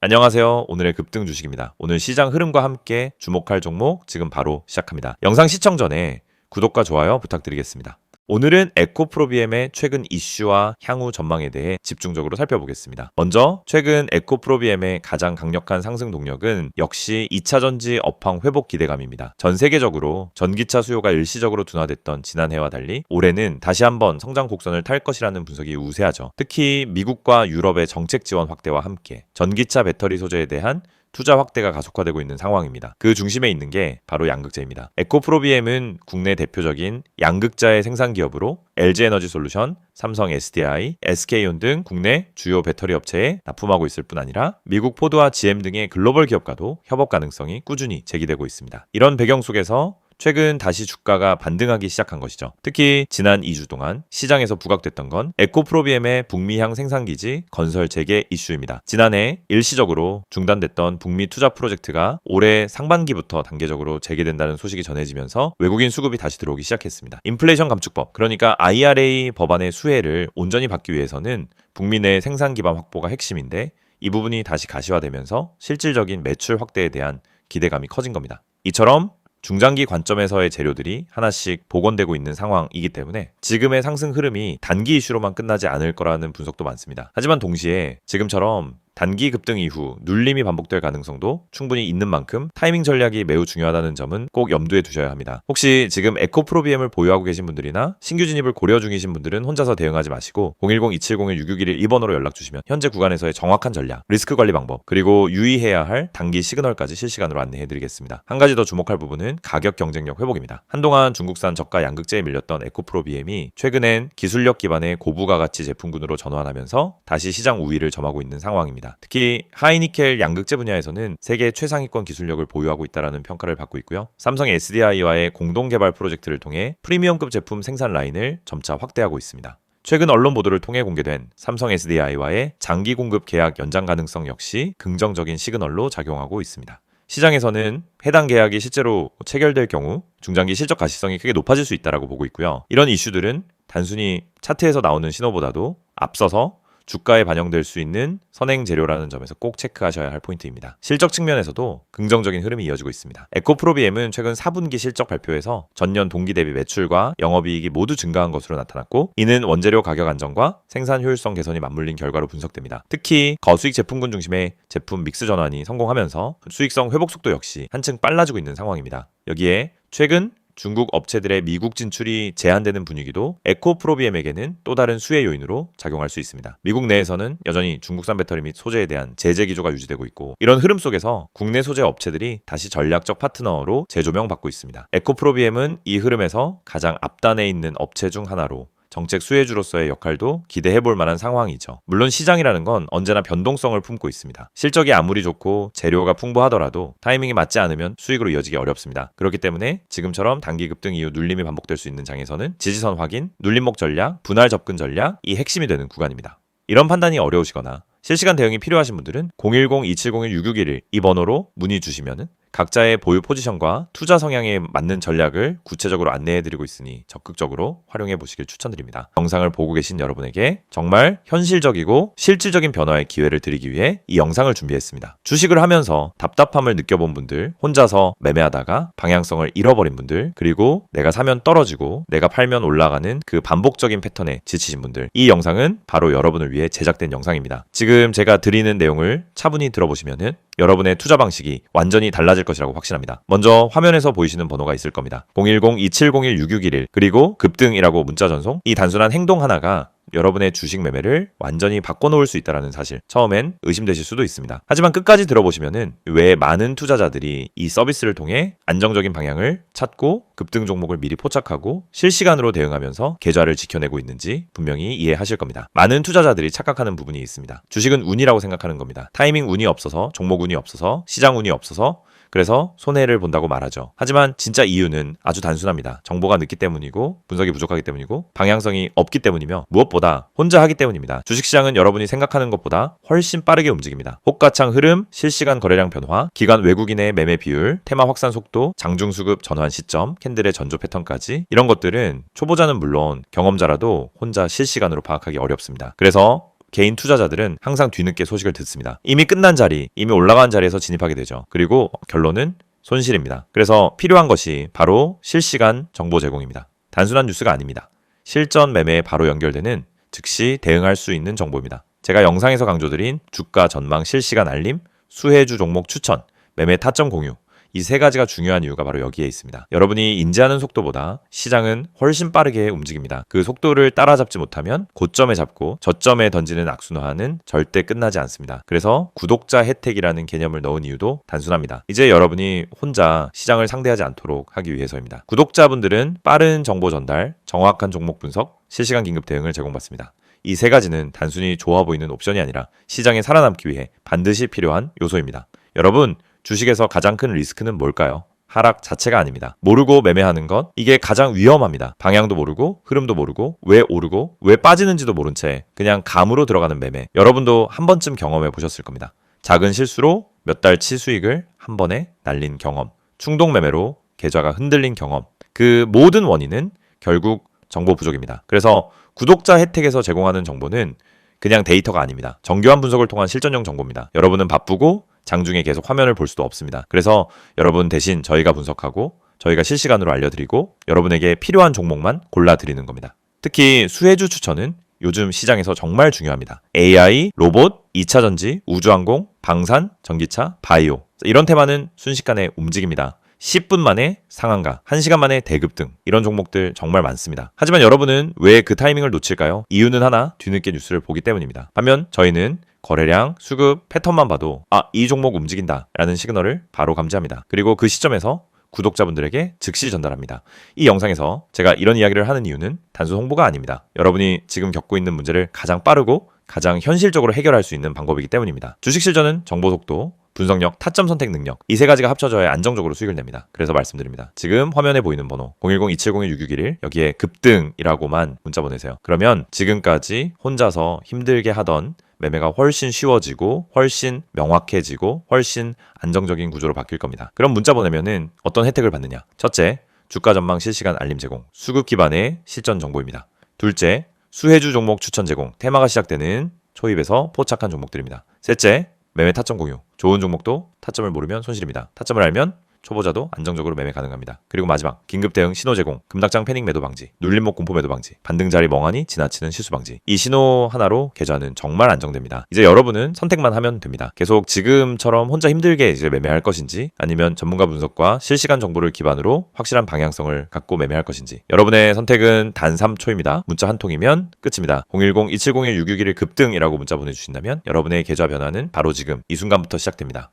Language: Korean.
안녕하세요. 오늘의 급등 주식입니다. 오늘 시장 흐름과 함께 주목할 종목 지금 바로 시작합니다. 영상 시청 전에 구독과 좋아요 부탁드리겠습니다. 오늘은 에코프로비엠의 최근 이슈와 향후 전망에 대해 집중적으로 살펴보겠습니다. 먼저 최근 에코프로비엠의 가장 강력한 상승 동력은 역시 2차 전지 업황 회복 기대감입니다. 전 세계적으로 전기차 수요가 일시적으로 둔화됐던 지난해와 달리 올해는 다시 한번 성장 곡선을 탈 것이라는 분석이 우세하죠. 특히 미국과 유럽의 정책 지원 확대와 함께 전기차 배터리 소재에 대한 투자 확대가 가속화되고 있는 상황입니다. 그 중심에 있는 게 바로 양극재입니다. 에코프로비엠은 국내 대표적인 양극재의 생산 기업으로 LG에너지솔루션, 삼성 SDI, SK온 등 국내 주요 배터리 업체에 납품하고 있을 뿐 아니라 미국 포드와 GM 등의 글로벌 기업과도 협업 가능성이 꾸준히 제기되고 있습니다. 이런 배경 속에서 최근 다시 주가가 반등하기 시작한 것이죠. 특히 지난 2주 동안 시장에서 부각됐던 건 에코프로비엠의 북미향 생산기지 건설 재개 이슈입니다. 지난해 일시적으로 중단됐던 북미 투자 프로젝트가 올해 상반기부터 단계적으로 재개된다는 소식이 전해지면서 외국인 수급이 다시 들어오기 시작했습니다. 인플레이션 감축법, 그러니까 IRA 법안의 수혜를 온전히 받기 위해서는 북미 내 생산 기반 확보가 핵심인데 이 부분이 다시 가시화되면서 실질적인 매출 확대에 대한 기대감이 커진 겁니다. 이처럼 중장기 관점에서의 재료들이 하나씩 복원되고 있는 상황이기 때문에 지금의 상승 흐름이 단기 이슈로만 끝나지 않을 거라는 분석도 많습니다. 하지만 동시에 지금처럼 단기 급등 이후 눌림이 반복될 가능성도 충분히 있는 만큼 타이밍 전략이 매우 중요하다는 점은 꼭 염두에 두셔야 합니다. 혹시 지금 에코프로비엠을 보유하고 계신 분들이나 신규 진입을 고려 중이신 분들은 혼자서 대응하지 마시고 010-2701-6611 이 번호로 연락 주시면 현재 구간에서의 정확한 전략, 리스크 관리 방법, 그리고 유의해야 할 단기 시그널까지 실시간으로 안내해 드리겠습니다. 한 가지 더 주목할 부분은 가격 경쟁력 회복입니다. 한동안 중국산 저가 양극재에 밀렸던 에코프로비엠이 최근엔 기술력 기반의 고부가 가치 제품군으로 전환하면서 다시 시장 우위를 점하고 있는 상황입니다. 특히 하이니켈 양극재 분야에서는 세계 최상위권 기술력을 보유하고 있다는 평가를 받고 있고요. 삼성 SDI와의 공동 개발 프로젝트를 통해 프리미엄급 제품 생산 라인을 점차 확대하고 있습니다. 최근 언론 보도를 통해 공개된 삼성 SDI와의 장기 공급 계약 연장 가능성 역시 긍정적인 시그널로 작용하고 있습니다. 시장에서는 해당 계약이 실제로 체결될 경우 중장기 실적 가시성이 크게 높아질 수 있다고 보고 있고요. 이런 이슈들은 단순히 차트에서 나오는 신호보다도 앞서서 주가에 반영될 수 있는 선행 재료라는 점에서 꼭 체크하셔야 할 포인트입니다. 실적 측면에서도 긍정적인 흐름이 이어지고 있습니다. 에코프로비엠은 최근 4분기 실적 발표에서 전년 동기 대비 매출과 영업이익이 모두 증가한 것으로 나타났고 이는 원재료 가격 안정과 생산 효율성 개선이 맞물린 결과로 분석됩니다. 특히 거수익 제품군 중심의 제품 믹스 전환이 성공하면서 수익성 회복 속도 역시 한층 빨라지고 있는 상황입니다. 여기에 최근 중국 업체들의 미국 진출이 제한되는 분위기도 에코프로비엠에게는 또 다른 수혜 요인으로 작용할 수 있습니다. 미국 내에서는 여전히 중국산 배터리 및 소재에 대한 제재 기조가 유지되고 있고 이런 흐름 속에서 국내 소재 업체들이 다시 전략적 파트너로 재조명받고 있습니다. 에코프로비엠은 이 흐름에서 가장 앞단에 있는 업체 중 하나로 정책 수혜주로서의 역할도 기대해볼 만한 상황이죠. 물론 시장이라는 건 언제나 변동성을 품고 있습니다. 실적이 아무리 좋고 재료가 풍부하더라도 타이밍이 맞지 않으면 수익으로 이어지기 어렵습니다. 그렇기 때문에 지금처럼 단기 급등 이후 눌림이 반복될 수 있는 장에서는 지지선 확인, 눌림목 전략, 분할 접근 전략이 핵심이 되는 구간입니다. 이런 판단이 어려우시거나 실시간 대응이 필요하신 분들은 010-2701-6611 이 번호로 문의 주시면 각자의 보유 포지션과 투자 성향에 맞는 전략을 구체적으로 안내해드리고 있으니 적극적으로 활용해 보시길 추천드립니다. 영상을 보고 계신 여러분에게 정말 현실적이고 실질적인 변화의 기회를 드리기 위해 이 영상을 준비했습니다. 주식을 하면서 답답함을 느껴본 분들, 혼자서 매매하다가 방향성을 잃어버린 분들, 그리고 내가 사면 떨어지고 내가 팔면 올라가는 그 반복적인 패턴에 지치신 분들, 이 영상은 바로 여러분을 위해 제작된 영상입니다. 지금 제가 드리는 내용을 차분히 들어보시면은 여러분의 투자 방식이 완전히 달라질 것이라고 확신합니다. 먼저 화면에서 보이시는 번호가 있을 겁니다. 010-2701-6611 그리고 급등이라고 문자 전송. 이 단순한 행동 하나가 여러분의 주식 매매를 완전히 바꿔놓을 수 있다는 사실, 처음엔 의심되실 수도 있습니다. 하지만 끝까지 들어보시면은 왜 많은 투자자들이 이 서비스를 통해 안정적인 방향을 찾고 급등 종목을 미리 포착하고 실시간으로 대응하면서 계좌를 지켜내고 있는지 분명히 이해하실 겁니다. 많은 투자자들이 착각하는 부분이 있습니다. 주식은 운이라고 생각하는 겁니다. 타이밍 운이 없어서, 종목 운이 없어서, 시장 운이 없어서 그래서 손해를 본다고 말하죠. 하지만 진짜 이유는 아주 단순합니다. 정보가 늦기 때문이고 분석이 부족하기 때문이고 방향성이 없기 때문이며 무엇보다 혼자 하기 때문입니다. 주식시장은 여러분이 생각하는 것보다 훨씬 빠르게 움직입니다. 호가창 흐름, 실시간 거래량 변화, 기관 외국인의 매매 비율, 테마 확산 속도, 장중수급 전환 시점, 캔들의 전조 패턴까지 이런 것들은 초보자는 물론 경험자라도 혼자 실시간으로 파악하기 어렵습니다. 그래서 개인 투자자들은 항상 뒤늦게 소식을 듣습니다. 이미 끝난 자리, 이미 올라간 자리에서 진입하게 되죠. 그리고 결론은 손실입니다. 그래서 필요한 것이 바로 실시간 정보 제공입니다. 단순한 뉴스가 아닙니다. 실전 매매에 바로 연결되는 즉시 대응할 수 있는 정보입니다. 제가 영상에서 강조드린 주가 전망 실시간 알림, 수혜주 종목 추천, 매매 타점 공유, 이 세 가지가 중요한 이유가 바로 여기에 있습니다. 여러분이 인지하는 속도보다 시장은 훨씬 빠르게 움직입니다. 그 속도를 따라잡지 못하면 고점에 잡고 저점에 던지는 악순환은 절대 끝나지 않습니다. 그래서 구독자 혜택이라는 개념을 넣은 이유도 단순합니다. 이제 여러분이 혼자 시장을 상대하지 않도록 하기 위해서입니다. 구독자분들은 빠른 정보 전달, 정확한 종목 분석, 실시간 긴급 대응을 제공받습니다. 이 세 가지는 단순히 좋아 보이는 옵션이 아니라 시장에 살아남기 위해 반드시 필요한 요소입니다. 여러분, 주식에서 가장 큰 리스크는 뭘까요? 하락 자체가 아닙니다. 모르고 매매하는 것, 이게 가장 위험합니다. 방향도 모르고 흐름도 모르고 왜 오르고 왜 빠지는지도 모른 채 그냥 감으로 들어가는 매매. 여러분도 한 번쯤 경험해 보셨을 겁니다. 작은 실수로 몇 달치 수익을 한 번에 날린 경험, 충동 매매로 계좌가 흔들린 경험. 그 모든 원인은 결국 정보 부족입니다. 그래서 구독자 혜택에서 제공하는 정보는 그냥 데이터가 아닙니다. 정교한 분석을 통한 실전형 정보입니다. 여러분은 바쁘고 장중에 계속 화면을 볼 수도 없습니다. 그래서 여러분 대신 저희가 분석하고 저희가 실시간으로 알려드리고 여러분에게 필요한 종목만 골라드리는 겁니다. 특히 수혜주 추천은 요즘 시장에서 정말 중요합니다. AI, 로봇, 2차전지, 우주항공, 방산, 전기차, 바이오 이런 테마는 순식간에 움직입니다. 10분 만에 상한가, 1시간 만에 대급 등 이런 종목들 정말 많습니다. 하지만 여러분은 왜 그 타이밍을 놓칠까요? 이유는 하나, 뒤늦게 뉴스를 보기 때문입니다. 반면 저희는 거래량, 수급, 패턴만 봐도 이 종목 움직인다 라는 시그널을 바로 감지합니다. 그리고 그 시점에서 구독자분들에게 즉시 전달합니다. 이 영상에서 제가 이런 이야기를 하는 이유는 단순 홍보가 아닙니다. 여러분이 지금 겪고 있는 문제를 가장 빠르고 가장 현실적으로 해결할 수 있는 방법이기 때문입니다. 주식 실전은 정보 속도, 분석력, 타점 선택 능력 이 세 가지가 합쳐져야 안정적으로 수익을 냅니다. 그래서 말씀드립니다. 지금 화면에 보이는 번호 010-2701-661 여기에 급등이라고만 문자 보내세요. 그러면 지금까지 혼자서 힘들게 하던 매매가 훨씬 쉬워지고 훨씬 명확해지고 훨씬 안정적인 구조로 바뀔 겁니다. 그럼 문자 보내면은 어떤 혜택을 받느냐? 첫째, 주가 전망 실시간 알림 제공, 수급 기반의 실전 정보입니다. 둘째, 수혜주 종목 추천 제공, 테마가 시작되는 초입에서 포착한 종목들입니다. 셋째, 매매 타점 공유, 좋은 종목도 타점을 모르면 손실입니다. 타점을 알면 초보자도 안정적으로 매매 가능합니다. 그리고 마지막, 긴급 대응 신호 제공, 금닥장 패닉 매도 방지, 눌림목 공포 매도 방지, 반등 자리 멍하니 지나치는 실수 방지. 이 신호 하나로 계좌는 정말 안정됩니다. 이제 여러분은 선택만 하면 됩니다. 계속 지금처럼 혼자 힘들게 이제 매매할 것인지 아니면 전문가 분석과 실시간 정보를 기반으로 확실한 방향성을 갖고 매매할 것인지. 여러분의 선택은 단 3초입니다. 문자 한 통이면 끝입니다. 010-2701-661 급등이라고 문자 보내주신다면 여러분의 계좌 변화는 바로 지금 이 순간부터 시작됩니다.